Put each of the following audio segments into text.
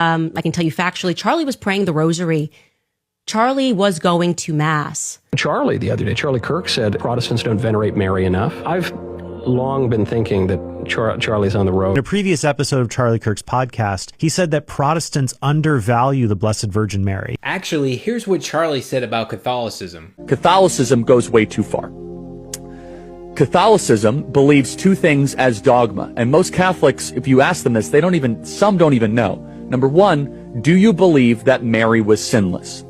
I can tell you factually, Charlie was praying the rosary. Charlie was going to Mass. Charlie, the other day, Charlie Kirk said Protestants don't venerate Mary enough. I've long been thinking that Charlie's on the road. In a previous episode of Charlie Kirk's podcast, he said that Protestants undervalue the Blessed Virgin Mary. Actually, here's what Charlie said about Catholicism. Catholicism goes way too far. Catholicism believes two things as dogma, and most Catholics, if you ask them this, some don't even know. Number one, do you believe that Mary was sinless?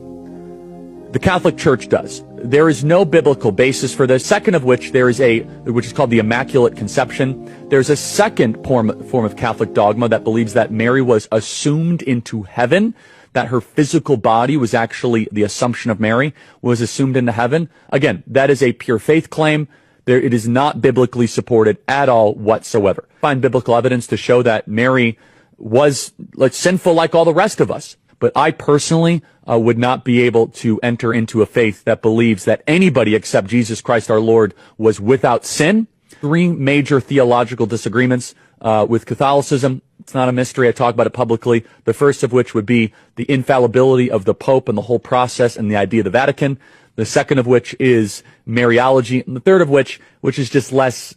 The Catholic Church does. There is no biblical basis for this. Second of which, which is called the Immaculate Conception. There's a second form of Catholic dogma that believes that Mary was assumed into heaven, that her physical body was actually, the Assumption of Mary was assumed into heaven. Again, that is a pure faith claim. It is not biblically supported at all whatsoever. Find biblical evidence to show that Mary was sinful like all the rest of us. But I personally would not be able to enter into a faith that believes that anybody except Jesus Christ our Lord was without sin. Three major theological disagreements with Catholicism. It's not a mystery. I talk about it publicly. The first of which would be the infallibility of the Pope and the whole process and the idea of the Vatican. The second of which is Mariology, and the third of which is just less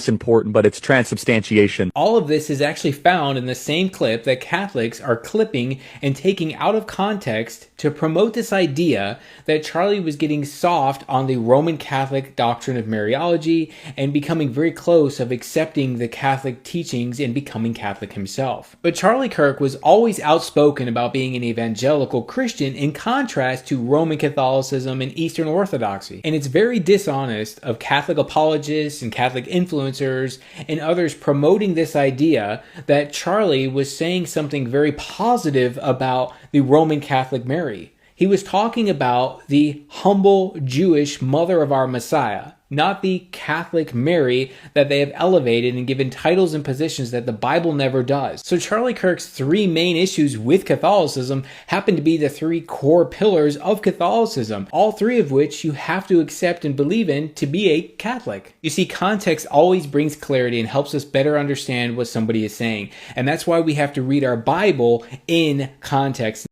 important, but it's transubstantiation. All of this is actually found in the same clip that Catholics are clipping and taking out of context to promote this idea that Charlie was getting soft on the Roman Catholic doctrine of Mariology and becoming very close of accepting the Catholic teachings and becoming Catholic himself. But Charlie Kirk was always outspoken about being an evangelical Christian in contrast to Roman Catholicism and Eastern Orthodoxy. And it's very dishonest of Catholic apologists and Catholic influencers and others promoting this idea that Charlie was saying something very positive about the Roman Catholic Mary. He was talking about the humble Jewish mother of our Messiah, not the Catholic Mary that they have elevated and given titles and positions that the Bible never does. So Charlie Kirk's three main issues with Catholicism happen to be the three core pillars of Catholicism, all three of which you have to accept and believe in to be a Catholic. You see, context always brings clarity and helps us better understand what somebody is saying. And that's why we have to read our Bible in context.